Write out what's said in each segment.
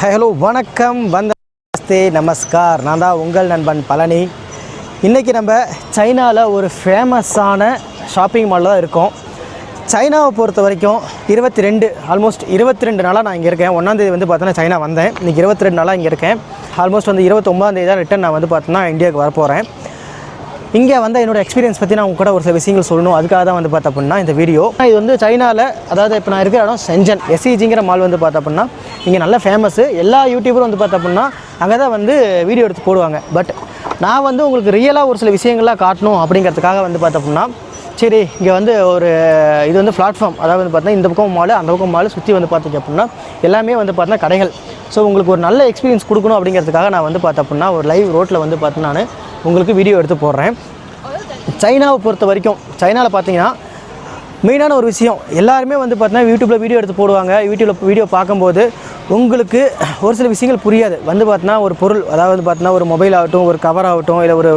Hello வணக்கம் வந்தே நமஸ்கார். நான் தான் உங்கள் நண்பன் பழனி. இன்றைக்கி நம்ம சைனாவில் ஒரு ஃபேமஸான ஷாப்பிங் மாலில் தான் இருக்கோம். சைனாவை பொறுத்த வரைக்கும் ஆல்மோஸ்ட் 22 நாளாக நான் இங்கே இருக்கேன். 1ஆம் தேதி வந்து பார்த்தோன்னா சைனா வந்தேன். இன்றைக்கி 22 நாளாக இங்கே இருக்கேன். ஆல்மோஸ்ட் வந்து 29ஆம் தேதி தான் ரிட்டன் நான் வந்து பார்த்தோன்னா இந்தியாவுக்கு வரப்போகிறேன். இங்கே வந்து என்னோடய எக்ஸ்பீரியன்ஸ் பற்றி நான் உங்க கூட ஒரு சில விஷயங்கள் சொல்லணும். அதுக்காக தான் வந்து பார்த்த அப்படின்னா இந்த வீடியோ. இது வந்து சைனாவில், அதாவது இப்போ நான் இருக்கிற இடம் சென்ஜன் எஸ்இஜிங்கிற மால் வந்து பார்த்த அப்படின்னா இங்கே நல்ல ஃபேமஸ்ஸு. எல்லா யூடியூபரும் வந்து பார்த்த அப்படின்னா அங்கே தான் வந்து வீடியோ எடுத்து போடுவாங்க. பட் நான் வந்து உங்களுக்கு ரியலாக ஒரு சில விஷயங்கள்லாம் காட்டணும் அப்படிங்கிறதுக்காக வந்து பார்த்த அப்படின்னா சரி இங்கே வந்து இது வந்து பிளாட்ஃபார்ம், அதாவது வந்து பார்த்தீங்கன்னா இந்த பக்கம் மால் அந்த பக்கம் மால் சுற்றி வந்து பார்த்திங்க அப்படின்னா எல்லாமே வந்து பார்த்தீங்கன்னா கடைகள். ஸோ உங்களுக்கு ஒரு நல்ல எக்ஸ்பீரியன்ஸ் கொடுக்கணும் அப்படிங்கிறதுக்காக நான் வந்து பார்த்த அப்படின்னா ஒரு லைவ் ரோட்டில் வந்து பார்த்து நான் உங்களுக்கு வீடியோ எடுத்து போடுறேன். சைனாவை பொறுத்த வரைக்கும் சைனாவில் பார்த்தீங்கன்னா மெயினான ஒரு விஷயம், எல்லாருமே வந்து பார்த்தீங்கன்னா யூடியூப்பில் வீடியோ எடுத்து போடுவாங்க. யூடியூப்பில் வீடியோ பார்க்கும்போது உங்களுக்கு ஒரு சில விஷயங்கள் புரியாது. வந்து பார்த்தீங்கன்னா ஒரு பொருள், அதாவது வந்து பார்த்தீங்கன்னா ஒரு மொபைல் ஆகட்டும், ஒரு கவர் ஆகட்டும், இல்லை ஒரு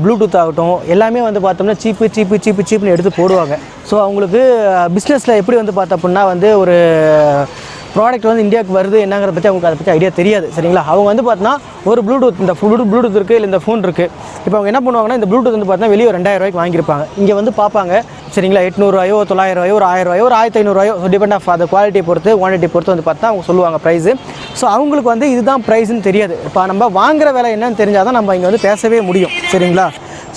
ப்ளூடூத் ஆகட்டும், எல்லாமே வந்து பார்த்தோம்னா சீப்புன்னு எடுத்து போடுவாங்க. ஸோ அவங்களுக்கு பிஸ்னஸில் எப்படி வந்து பார்த்த அப்படின்னா வந்து ஒரு ப்ராடக்ட் வந்து இந்தியாவுக்கு வருது என்னங்கிறத பற்றி அவங்களுக்கு அதை பற்றி ஐடியா தெரியாது. சரிங்களா? அவங்க வந்து பார்த்தீங்கன்னா ஒரு ப்ளூடூத், இந்த ப்ளூடூத் இருக்குது, இல்லை இந்த ஃபோன் இருக்குது. இப்போ அவங்க என்ன பண்ணுவாங்கன்னா இந்த ப்ளூடூத் வந்து பார்த்தீங்கன்னா வெளியே 2000 ரூபாய்க்கு வாங்கியிருப்பாங்க. இங்கே வந்து பார்ப்பாங்க, சரிங்களா, 800 ரூபாயோ 900 ரூபாயோ ஒரு 1000 ரூபாயோ ஒரு 1500 ரூபாயோ, ஸோ டிபெண்ட் ஆஃப் அந்த குவாலிட்டியை பொறுத்து குவான்டிட்டி பொறுத்து வந்து பார்த்தா அவங்க சொல்லுவாங்க ப்ரைஸு. ஸோ அவங்களுக்கு வந்து இதுதான் ப்ரைஸ்ன்னு தெரியாது. இப்போ நம்ம வாங்குகிற விலை என்னன்னு தெரிஞ்சால் தான் நம்ம இங்கே வந்து பேசவே முடியும். சரிங்களா?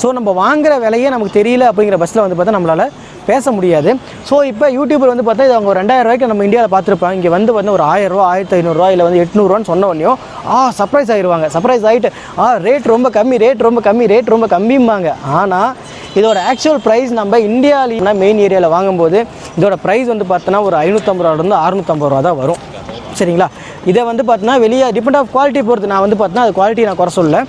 ஸோ நம்ம வாங்குகிற விலையே நமக்கு தெரியல அப்படிங்கிற பஸ்ஸில் வந்து பார்த்தா நம்மளால் பேச முடியாது. ஸோ இப்போ யூடியூபர் வந்து பார்த்தா இது அவங்க 2000 ரூபாய்க்கு நம்ம இந்தியாவில் பார்த்துருப்பாங்க. இங்கே வந்து பார்த்தா ஒரு 1000 ரூபா 1500 ரூபா இல்லை வந்து 800 ரூபான்னு சொன்ன உடனே சர்ப்ரைஸ் ஆகிடுவாங்க. சர்ப்ரைஸ் ஆகிட்டு ரேட் ரொம்ப கம்மிம்பாங்க. ஆனால் இதோட ஆக்சுவல் ப்ரைஸ் நம்ம இந்தியாவிலேனா மெயின் ஏரியாவில் வாங்கும்போது இதோட ப்ரைஸ் வந்து பார்த்தோன்னா ஒரு 550 ரூபாலேருந்து 650 ரூபா தான் வரும். சரிங்களா? இதை வந்து பார்த்தோன்னா வெளியே டிபெண்ட் ஆஃப் குவாலிட்டி பொறுத்து நான் வந்து பார்த்தோன்னா அது குவாலிட்டி நான் குறை சொல்ல.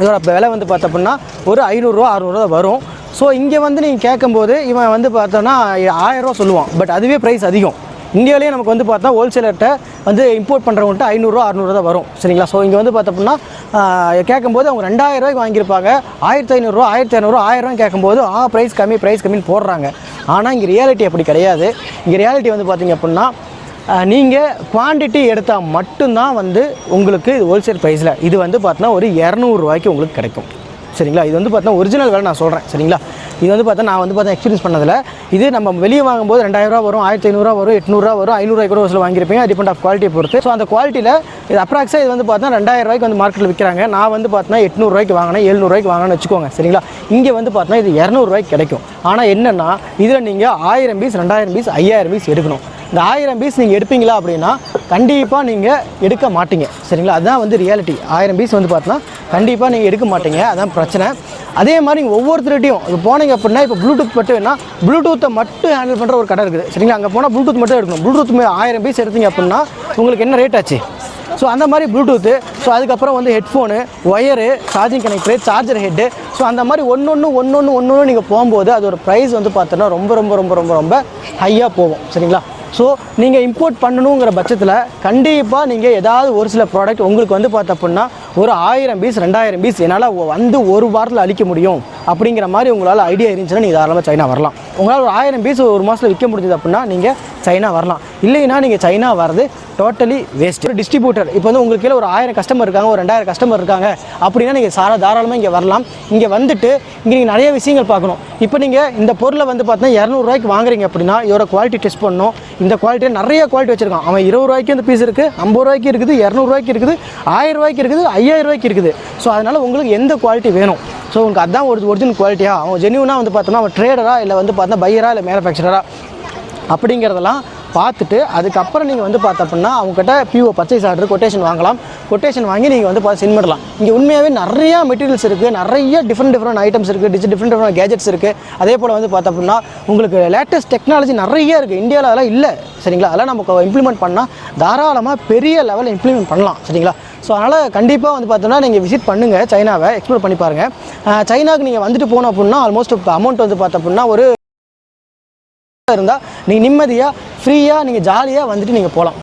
இதோட விலை வந்து பார்த்த அப்படின்னா ஒரு 500 ரூபா 600 ரூபா வரும். ஸோ இங்கே வந்து நீங்கள் கேட்கும்போது இவன் வந்து பார்த்தோன்னா 1000 ரூபா சொல்லுவான். பட் அதுவே ப்ரைஸ் அதிகம். இந்தியாவிலேயே நமக்கு வந்து பார்த்தா ஹோல்சேலர்கிட்ட வந்து இம்போர்ட் பண்ணுறவங்கள்ட்ட 500 ரூபா 600 தான் வரும். சரிங்களா? ஸோ இங்கே வந்து பார்த்தோம்னா கேட்கும்போது அவங்க 2000 ரூபாய்க்கு வாங்கியிருப்பாங்க. 1500 ரூபா 1500 ரூபா 1000 ரூபாய் கேட்கும்போது ப்ரைஸ் கம்மின்னு போடுறாங்க. ஆனால் இங்கே ரியாலிட்டி அப்படி கிடையாது. இங்கே ரியாலிட்டி வந்து பார்த்திங்க அப்படின்னா நீங்கள் குவான்டிட்டி எடுத்தால் மட்டும்தான் வந்து உங்களுக்கு இது ஹோல்சேல் ப்ரைஸில் இது வந்து பார்த்தோன்னா ஒரு 200 ரூபாய்க்கு உங்களுக்கு கிடைக்கும். சரிங்களா? இது வந்து பார்த்தா ஒரிஜினல் வேலை நான் சொல்கிறேன். சரிங்களா? இது வந்து பார்த்தா நான் வந்து பார்த்தா எக்ஸ்பீரியன்ஸ் பண்ணதில் இது நம்ம வெளியே வாங்கும்போது 2000 ரூபா வரும், 1500 ரூபா வரும், 800 ரூபா வரும், 500 ரூபாய் கூட ஒரு சில வாங்கியிருப்பீங்க. டிபெண்ட் ஆஃப் குவாலிட்டியை பொறுத்து. ஸோ அந்த குவாலிட்டியில் இது அப்ராக்ஸாக இது வந்து பார்த்தா 2000 ரூபாய்க்கு வந்து மார்க்கெட்டில் விற்கிறாங்க. நான் வந்து பார்த்தா 800 ரூபாய்க்கு வாங்கினேன், 700 ரூபாய்க்கு வாங்கினேன்னு வச்சுக்கோங்க. சரிங்களா? இங்கே வந்து பார்த்தா இது 200 ரூபாய்க்கு கிடைக்கும். ஆனால் என்னென்னா இதில் நீங்கள் 1000 பீஸ் 2000 பீஸ் 5000 பீஸ் எடுக்கணும். இந்த 1000 பீஸ் நீங்கள் எடுப்பீங்களா அப்படின்னா கண்டிப்பாக நீங்கள் எடுக்க மாட்டீங்க. சரிங்களா? அதுதான் வந்து ரியாலிட்டி. 1000 பீஸ் வந்து பார்த்தோன்னா கண்டிப்பாக நீங்கள் எடுக்க மாட்டீங்க. அதான் பிரச்சனை. அதே மாதிரி நீங்கள் ஒவ்வொருத்தருட்டையும் இப்போ போனீங்க அப்படின்னா இப்போ ப்ளூடூத் மட்டும் வேணா ப்ளூடூத்தை மட்டும் ஹேண்டில் பண்ணுற ஒரு கடை இருக்குது. சரிங்களா? அங்கே போனால் ப்ளூடூத் மட்டும் எடுக்கணும். ப்ளூடூத் 1000 பீஸ் எடுத்தீங்க அப்படின்னா உங்களுக்கு என்ன ரேட் ஆச்சு? ஸோ அந்த மாதிரி ப்ளூடூத்து, ஸோ அதுக்கப்புறம் வந்து headphone, wire, charging connector, charger head, so அந்த மாதிரி ஒன்று நீங்கள் போகும்போது அதோட ப்ரைஸ் வந்து பார்த்தோன்னா ரொம்ப ஹையாக போகும். சரிங்களா? ஸோ நீங்கள் இம்போர்ட் பண்ணணுங்கிற பட்சத்தில் கண்டிப்பாக நீங்கள் ஏதாவது ஒரு சில ப்ராடக்ட் உங்களுக்கு வந்து பார்த்த அப்படின்னா ஒரு 1000 பீஸ் 2000 பீஸ் என்னால் வந்து ஒரு வாரத்தில் அழிக்க முடியும் அப்படிங்கிற மாதிரி உங்களால் ஐடியா இருந்துச்சுன்னா நீங்கள் தாராளமாக சைனா வரலாம். உங்களால் ஒரு 1000 பீஸ் ஒரு மாதத்தில் விற்க முடிஞ்சது அப்படின்னா நீங்கள் சைனா வரலாம். இல்லைன்னா நீங்கள் சைனா வர்றது டோட்டலி வேஸ்ட். ஒரு டிஸ்ட்ரிபியூட்டர் இப்போ வந்து உங்களுக்கு கீழே ஒரு 1000 கஸ்டமர் இருக்காங்க, ஒரு 2000 கஸ்டமர் இருக்காங்க அப்படின்னா நீங்கள் தாராளமாக இங்கே வரலாம். இங்கே வந்துட்டு இங்கே நீங்கள் நிறைய விஷயங்கள் பார்க்கணும். இப்போ நீங்கள் இந்த பொருளை வந்து பார்த்தீங்கன்னா 200 ரூபாய்க்கு வாங்குறீங்க அப்படின்னா இதோட குவாலிட்டி டெஸ்ட் பண்ணணும். இந்த குவாலிட்டியில் நிறைய குவாலிட்டி வச்சுருக்கான். அவன் 20 ரூபாய்க்கு இந்த பீஸ் இருக்குது, 50 ரூபாய்க்கு இருக்குது, 200 ரூபாய்க்கு இருக்குது, 1000 ரூபாய்க்கு இருக்குது, 5000 ரூபாய்க்கு இருக்குது. ஸோ அதனால் உங்களுக்கு எந்த குவாலிட்டி வேணும்? ஸோ உங்களுக்கு அதுதான் ஒரு ஒரிஜினல் குவாலிட்டியாக அவன் ஜென்யூனாக வந்து பார்த்தோம்னா அவன் ட்ரேடரா இல்லை வந்து பார்த்தா பையரா இல்லை மேனுஃபேக்சரரா அப்படிங்கிறதெல்லாம் பார்த்துட்டு அதுக்கப்புறம் நீங்கள் வந்து பார்த்த அப்படின்னா அவங்ககிட்ட பிஓ பர்ச்சேஸ் ஆர்டர் கொட்டேஷன் வாங்கலாம். கொட்டேஷன் வாங்கி நீங்கள் வந்து பார்த்து சென்ட் பண்ணலாம். இங்கே உண்மையாகவே நிறையா மெட்டீரியல்ஸ் இருக்குது, நிறைய டிஃப்ரெண்ட் ஐட்டம்ஸ் இருக்குது, டிஃப்ரெண்ட் கேஜெட்ஸ் இருக்குது. அதே போல் வந்து பார்த்த அப்படின்னா உங்களுக்கு லேட்டஸ்ட் டெக்னாலஜி நிறைய இருக்குது. இந்தியாவில் அதெல்லாம் இல்லை. சரிங்களா? அதெல்லாம் நமக்கு இம்ப்ளிமெண்ட் பண்ணால் தாராளமாக பெரிய லெவலில் இம்ப்ளிமெண்ட் பண்ணலாம். சரிங்களா? ஸோ அதனால் கண்டிப்பாக வந்து பார்த்தோன்னா நீங்கள் விசிட் பண்ணுங்கள், சைனாவை எக்ஸ்ப்ளோர் பண்ணி பாருங்கள். சைனாவுக்கு நீங்கள் வந்துட்டு போனோம் அப்படின்னா ஆல்மோஸ்ட் அமௌண்ட் வந்து பார்த்த அப்படின்னா ஒரு இருந்தால் நீங்கள் நிம்மதியாக ஃப்ரீயாக நீங்கள் ஜாலியாக வந்துட்டு நீங்கள் போகலாம்.